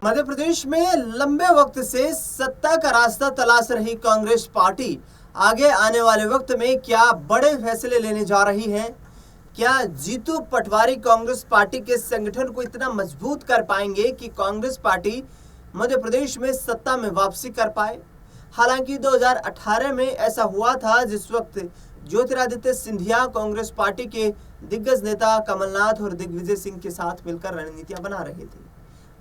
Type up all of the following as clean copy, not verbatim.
मध्य प्रदेश में लंबे वक्त से सत्ता का रास्ता तलाश रही कांग्रेस पार्टी आगे आने वाले वक्त में क्या बड़े फैसले लेने जा रही है। क्या जीतू पटवारी कांग्रेस पार्टी के संगठन को इतना मजबूत कर पाएंगे कि कांग्रेस पार्टी मध्य प्रदेश में सत्ता में वापसी कर पाए। हालांकि 2018 में ऐसा हुआ था, जिस वक्त ज्योतिरादित्य सिंधिया कांग्रेस पार्टी के दिग्गज नेता कमलनाथ और दिग्विजय सिंह के साथ मिलकर रणनीतियां बना रहे थे,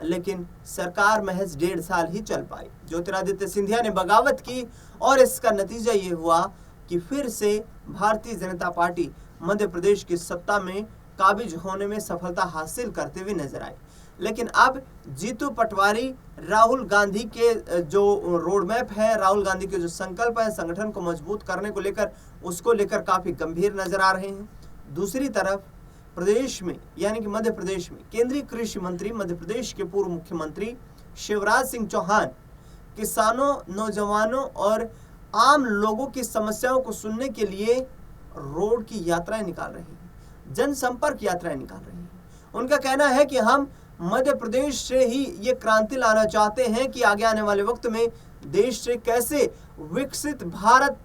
लेकिन सरकार महज 1.5 साल ही चल पाई। ज्योतिरादित्य सिंधिया ने बगावत की और इसका नतीजा ये हुआ कि फिर से भारतीय जनता पार्टी मध्य प्रदेश की सत्ता में काबिज होने में सफलता हासिल करते हुए नजर आई। लेकिन अब जीतू पटवारी राहुल गांधी के जो रोड मैप है, राहुल गांधी के जो संकल्प है संगठन को मजबूत करने को लेकर, उसको लेकर काफी गंभीर नजर आ रहे हैं। दूसरी तरफ प्रदेश में यानी कि मध्य प्रदेश में केंद्रीय कृषि मंत्री, मध्य प्रदेश के पूर्व मुख्यमंत्री शिवराज सिंह चौहान किसानों, नौजवानों और आम लोगों की समस्याओं को सुनने के लिए रोड की यात्राएं निकाल रहे हैं, जनसंपर्क यात्राएं निकाल रहे हैं। उनका कहना है कि हम मध्य प्रदेश से ही ये क्रांति लाना चाहते हैं कि आगे आने वाले वक्त में देश से कैसे विकसित भारत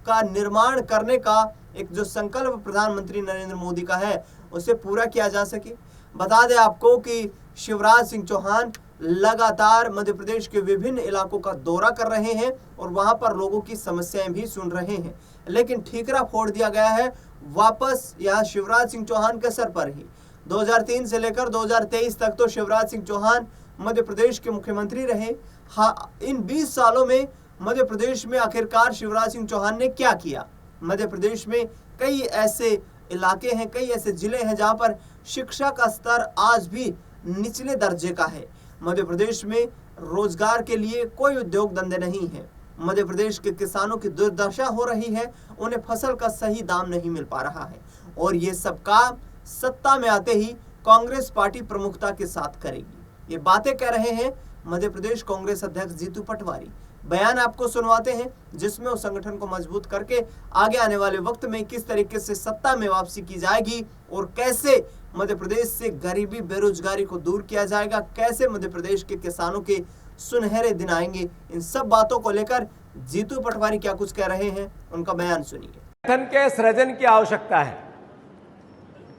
का निर्माण करने का एक जो संकल्प प्रधानमंत्री नरेंद्र मोदी का है उसे पूरा किया जा सके। बता दें आपको कि शिवराज सिंह चौहान लगातार मध्य प्रदेश के विभिन्न इलाकों का दौरा कर रहे हैं और वहां पर लोगों की समस्याएं भी सुन रहे हैं, लेकिन ठीकरा फोड़ दिया गया है वापस यहाँ शिवराज सिंह चौहान के सर पर ही। 2003 से लेकर 2023 तक तो शिवराज सिंह चौहान मध्य प्रदेश के मुख्यमंत्री रहे। हाँ, इन 20 सालों में मध्य प्रदेश में आखिरकार शिवराज सिंह चौहान ने क्या किया। मध्य प्रदेश में कई ऐसे इलाके हैं, कई ऐसे जिले हैं जहां पर शिक्षा का स्तर आज भी निचले दर्जे का है। मध्य प्रदेश में रोजगार के लिए कोई उद्योग धंधे नहीं है। मध्य प्रदेश के किसानों की दुर्दशा हो रही है, उन्हें फसल का सही दाम नहीं मिल पा रहा है और ये सब काम सत्ता में आते ही कांग्रेस पार्टी प्रमुखता के साथ करेगी। ये बातें कह रहे हैं मध्य प्रदेश कांग्रेस अध्यक्ष जीतू पटवारी। बयान आपको सुनवाते हैं जिसमें उस संगठन को मजबूत करके आगे आने वाले वक्त में किस तरीके से सत्ता में वापसी की जाएगी और कैसे मध्य प्रदेश से गरीबी, बेरोजगारी को दूर किया जाएगा, कैसे मध्य प्रदेश के किसानों के सुनहरे दिन आएंगे। इन सब बातों को लेकर जीतू पटवारी क्या कुछ कह रहे हैं, उनका बयान सुनिए। संगठन के सृजन की आवश्यकता है।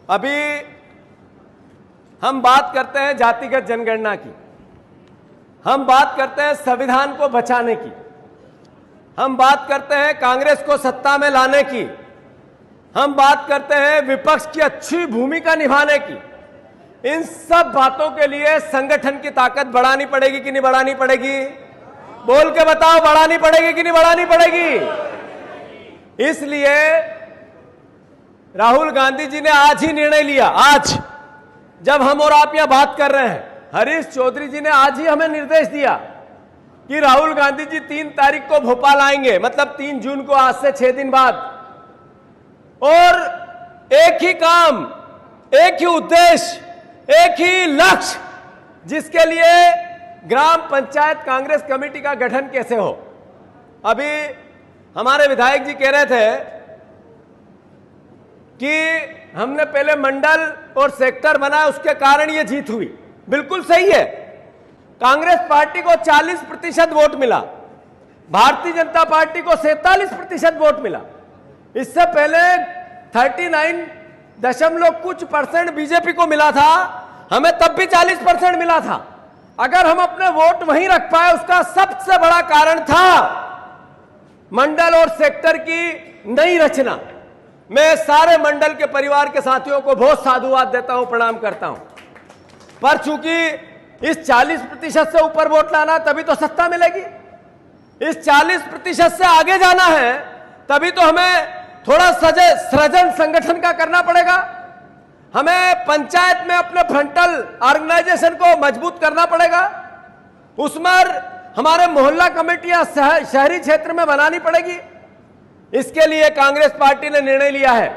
अभी हम बात करते हैं जातिगत जनगणना की, हम बात करते हैं संविधान को बचाने की, हम बात करते हैं कांग्रेस को सत्ता में लाने की, हम बात करते हैं विपक्ष की अच्छी भूमिका निभाने की। इन सब बातों के लिए संगठन की ताकत बढ़ानी पड़ेगी कि नहीं बढ़ानी पड़ेगी? बोल के बताओ, बढ़ानी पड़ेगी कि नहीं बढ़ानी पड़ेगी? इसलिए राहुल गांधी जी ने आज ही निर्णय लिया। आज जब हम और आप यहां बात कर रहे हैं, हरीश चौधरी जी ने आज ही हमें निर्देश दिया कि राहुल गांधी जी 3 तारीख को भोपाल आएंगे, मतलब 3 जून को, आज से 6 दिन बाद। और एक ही काम, एक ही उद्देश्य, एक ही लक्ष्य, जिसके लिए ग्राम पंचायत कांग्रेस कमेटी का गठन कैसे हो। अभी हमारे विधायक जी कह रहे थे कि हमने पहले मंडल और सेक्टर बनाया, उसके कारण ये जीत हुई। बिल्कुल सही है। कांग्रेस पार्टी को 40% वोट मिला, भारतीय जनता पार्टी को 47% वोट मिला। इससे पहले 39% बीजेपी को मिला था, हमें तब भी 40% मिला था। अगर हम अपने वोट वहीं रख पाए, उसका सबसे बड़ा कारण था मंडल और सेक्टर की नई रचना। मैं सारे मंडल के परिवार के साथियों को बहुत साधुवाद देता हूं, प्रणाम करता हूं। पर चूंकि इस 40% से ऊपर वोट लाना, तभी तो सत्ता मिलेगी। इस 40% से आगे जाना है, तभी तो हमें थोड़ा सृजन संगठन का करना पड़ेगा। हमें पंचायत में अपने फ्रंटल ऑर्गेनाइजेशन को मजबूत करना पड़ेगा। उसमें हमारे मोहल्ला कमेटियां शहरी क्षेत्र में बनानी पड़ेगी। इसके लिए कांग्रेस पार्टी ने निर्णय लिया है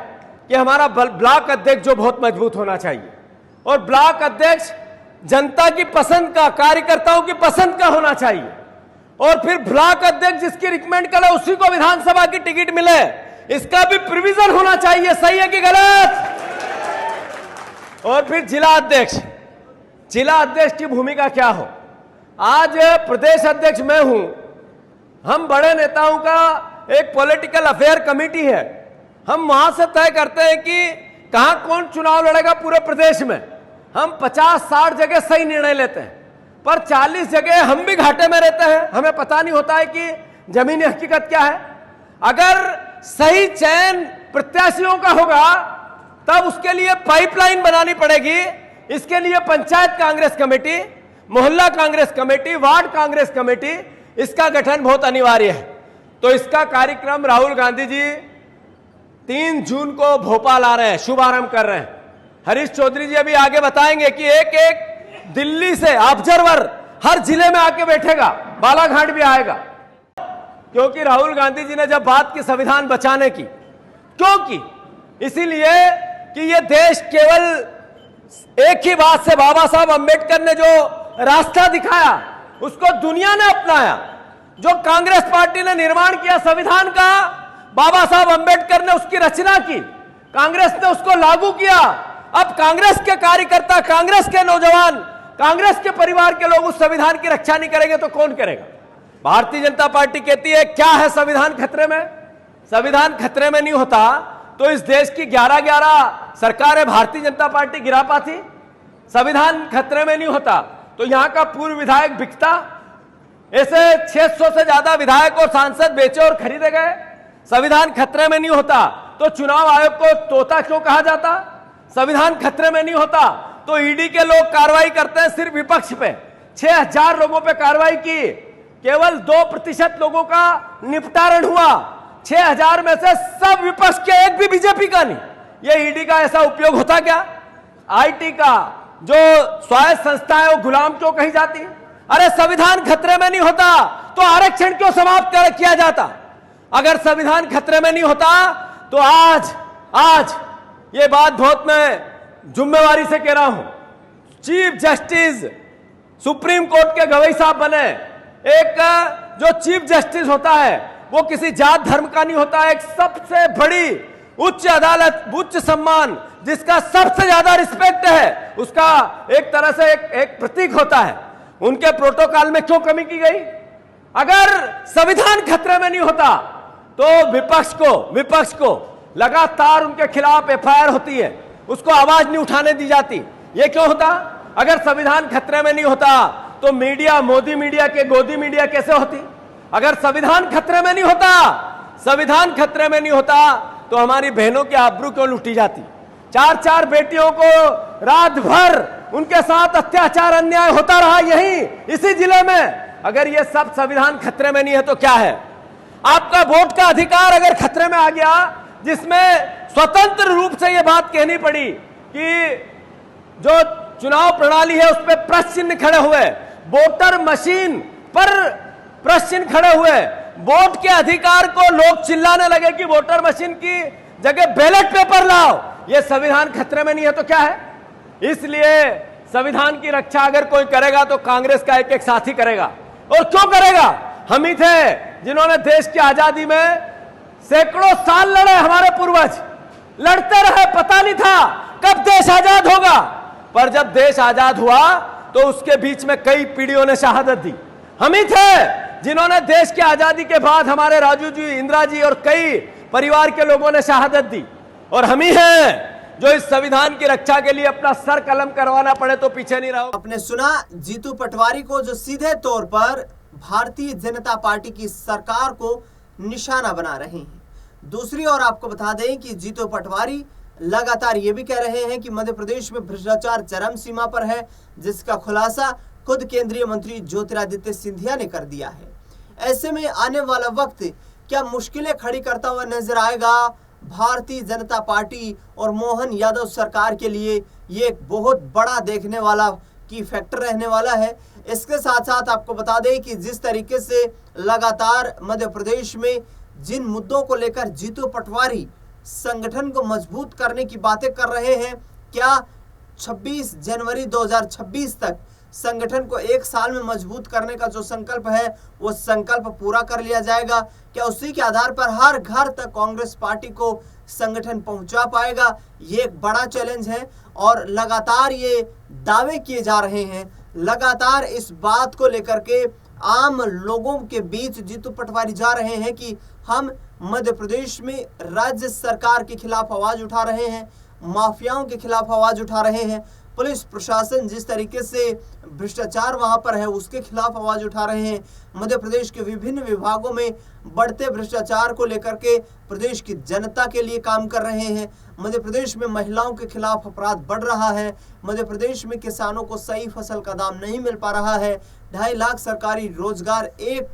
कि हमारा ब्लॉक अध्यक्ष जो बहुत मजबूत होना चाहिए, और ब्लॉक अध्यक्ष जनता की पसंद का, कार्यकर्ताओं की पसंद का होना चाहिए। और फिर ब्लॉक अध्यक्ष जिसकी रिकमेंड करे उसी को विधानसभा की टिकट मिले, इसका भी प्रोविजन होना चाहिए। सही है कि गलत? और फिर जिला अध्यक्ष की भूमिका क्या हो? आज प्रदेश अध्यक्ष मैं हूं, हम बड़े नेताओं का एक पॉलिटिकल अफेयर कमेटी है, हम वहां से तय करते हैं कि कहां कौन चुनाव लड़ेगा पूरे प्रदेश में। हम 50-60 जगह सही निर्णय लेते हैं, पर 40 जगह हम भी घाटे में रहते हैं, हमें पता नहीं होता है कि जमीनी हकीकत क्या है। अगर सही चयन प्रत्याशियों का होगा तब उसके लिए पाइपलाइन बनानी पड़ेगी। इसके लिए पंचायत कांग्रेस कमेटी, मोहल्ला Congress committee, ward Congress committee, इसका गठन बहुत अनिवार्य है। तो इसका कार्यक्रम राहुल गांधी जी 3 जून को भोपाल आ रहे हैं, शुभारंभ कर रहे हैं। हरीश चौधरी जी अभी आगे बताएंगे कि एक एक दिल्ली से ऑब्जर्वर हर जिले में आके बैठेगा, बालाघाट भी आएगा, क्योंकि राहुल गांधी जी ने जब बात की संविधान बचाने की, क्योंकि इसीलिए कि ये देश केवल एक ही बात से बाबा साहब अंबेडकर ने जो रास्ता दिखाया उसको दुनिया ने अपनाया। जो कांग्रेस पार्टी ने निर्माण किया संविधान का, बाबा साहब अंबेडकर ने उसकी रचना की, कांग्रेस ने उसको लागू किया। अब कांग्रेस के कार्यकर्ता, कांग्रेस के नौजवान, कांग्रेस के परिवार के लोग उस संविधान की रक्षा नहीं करेंगे तो कौन करेगा? भारतीय जनता पार्टी कहती है क्या है संविधान खतरे में? संविधान खतरे में नहीं होता तो इस देश की 11-11 सरकारें भारतीय जनता पार्टी गिरा पाती। संविधान खतरे में नहीं होता तो यहां का पूर्व विधायक बिकता, ऐसे 600 से ज्यादा विधायक और सांसद बेचे और खरीदे गए। संविधान खतरे में नहीं होता तो चुनाव आयोग को तोता क्यों कहा जाता? संविधान खतरे में नहीं होता तो ईडी के लोग कार्रवाई करते हैं सिर्फ विपक्ष पे। 6000 लोगों पे कार्रवाई की, केवल 2% लोगों का निपटारण हुआ। 6000 में से सब विपक्ष के, एक भी बीजेपी का नहीं। ये ईडी का ऐसा उपयोग होता क्या? आईटी का जो स्वायत्त संस्था है वो गुलाम क्यों कही जाती? अरे संविधान खतरे में नहीं होता तो आरक्षण क्यों समाप्त किया जाता? अगर संविधान खतरे में नहीं होता तो आज ये बात बहुत मैं जिम्मेवारी से कह रहा हूं, चीफ जस्टिस सुप्रीम कोर्ट के गवई साहब बने। एक जो चीफ जस्टिस होता है वो किसी जात धर्म का नहीं होता, एक सबसे बड़ी उच्च अदालत, उच्च सम्मान, जिसका सबसे ज्यादा रिस्पेक्ट है, उसका एक तरह से एक प्रतीक होता है। उनके प्रोटोकॉल में क्यों कमी की गई? अगर संविधान खतरे में नहीं होता तो विपक्ष को लगातार उनके खिलाफ एफआईआर होती है, उसको आवाज नहीं उठाने दी जाती। ये क्यों होता? अगर संविधान खतरे में नहीं होता तो मीडिया, मोदी मीडिया के गोदी मीडिया कैसे होती? अगर संविधान खतरे में नहीं होता तो हमारी बहनों की आबरू क्यों लूटी जाती? 4-4 बेटियों को रात भर उनके साथ अत्याचार, अन्याय होता रहा यही इसी जिले में। अगर ये सब संविधान खतरे में नहीं है तो क्या है? आपका वोट का अधिकार अगर खतरे में आ गया, जिसमें स्वतंत्र रूप से यह बात कहनी पड़ी कि जो चुनाव प्रणाली है उस पर प्रश्न चिन्ह खड़े हुए, वोटर मशीन पर प्रश्न चिन्ह खड़े हुए, वोट के अधिकार को लोग चिल्लाने लगे कि वोटर मशीन की जगह बैलेट पेपर लाओ। यह संविधान खतरे में नहीं है तो क्या है? इसलिए संविधान की रक्षा अगर कोई करेगा तो कांग्रेस का एक साथी करेगा। और क्यों करेगा? हम ही थे जिन्होंने देश की आजादी में सैकड़ों साल लड़े, हमारे पूर्वज लड़ते रहे, पता नहीं था कब देश आजाद होगा, पर जब देश आजाद हुआ तो उसके बीच में कई पीढ़ियों ने शहादत दी। हम ही थे जिन्होंने देश की आजादी के बाद, हमारे राजू जी, इंदिरा जी और कई परिवार के लोगों ने शहादत दी। और हम ही हैं जो इस संविधान की रक्षा के लिए अपना सर कलम करवाना पड़े तो पीछे नहीं रहो। आपने सुना जीतू पटवारी को, जो सीधे तौर पर भारतीय जनता पार्टी की सरकार को निशाना बना रहे हैं। दूसरी ओर आपको बता दें कि जीतू पटवारी लगातार ये भी कह रहे हैं कि मध्य प्रदेश में भ्रष्टाचार चरम सीमा पर है, जिसका खुलासा खुद केंद्रीय मंत्री ज्योतिरादित्य सिंधिया ने कर दिया है। ऐसे में आने वाला वक्त क्या मुश्किलें खड़ी करता हुआ नजर आएगा भारतीय जनता पार्टी और मोहन यादव सरकार के लिए? ये एक बहुत बड़ा देखने वाला की फैक्टर रहने वाला है। इसके साथ साथ आपको बता दें कि जिस तरीके से लगातार मध्य प्रदेश में जिन मुद्दों को लेकर जीतू पटवारी संगठन को मजबूत करने की बातें कर रहे हैं, क्या 26 जनवरी 2026 तक संगठन को एक साल में मजबूत करने का जो संकल्प है वो संकल्प पूरा कर लिया जाएगा? क्या उसी के आधार पर हर घर तक कांग्रेस पार्टी को संगठन पहुंचा पाएगा? ये एक बड़ा चैलेंज है और लगातार ये दावे किए जा रहे हैं, लगातार इस बात को लेकर के आम लोगों के बीच जीतू पटवारी जा रहे हैं कि हम मध्य प्रदेश में राज्य सरकार के खिलाफ आवाज उठा रहे हैं, माफियाओं के खिलाफ आवाज उठा रहे हैं, पुलिस प्रशासन जिस तरीके से भ्रष्टाचार वहां पर है उसके खिलाफ आवाज उठा रहे हैं, मध्य प्रदेश के विभिन्न विभागों में बढ़ते भ्रष्टाचार को लेकर के प्रदेश की जनता के लिए काम कर रहे हैं, मध्य प्रदेश में महिलाओं के खिलाफ अपराध बढ़ रहा है, मध्य प्रदेश में किसानों को सही फसल का दाम नहीं मिल पा रहा है, 2.5 लाख सरकारी रोजगार एक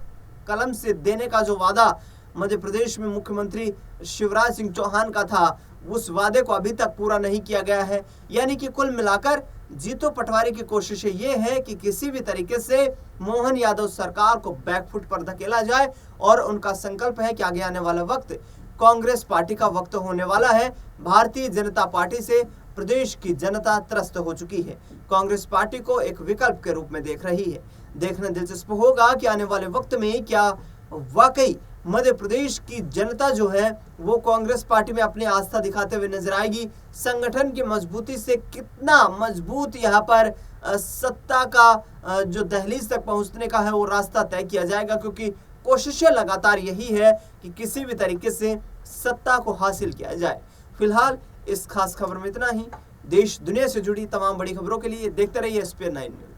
कलम से देने का जो वादा मध्य प्रदेश में मुख्यमंत्री शिवराज सिंह चौहान का था, उस वादे को अभी तक पूरा नहीं किया गया है। यानी कि कुल मिलाकर जीतू पटवारी की कोशिशें ये है कि किसी भी तरीके से मोहन यादव सरकार को बैकफुट पर धकेला जाए और उनका संकल्प है कि आगे आने वाला वक्त कांग्रेस पार्टी का वक्त होने वाला है। भारतीय जनता पार्टी से प्रदेश की जनता त्रस्त हो चुकी है, कांग्रेस पार्टी को एक विकल्प के रूप में देख रही है। देखना दिलचस्प होगा कि आने वाले वक्त में क्या वाकई मध्य प्रदेश की जनता जो है वो कांग्रेस पार्टी में अपनी आस्था दिखाते हुए नजर आएगी। संगठन की मजबूती से कितना मजबूत यहाँ पर सत्ता का जो दहलीज तक पहुंचने का है वो रास्ता तय किया जाएगा, क्योंकि कोशिशें लगातार यही है कि किसी भी तरीके से सत्ता को हासिल किया जाए। फिलहाल इस खास खबर में इतना ही। देश दुनिया से जुड़ी तमाम बड़ी खबरों के लिए देखते रहिए SPN 9 न्यूज़।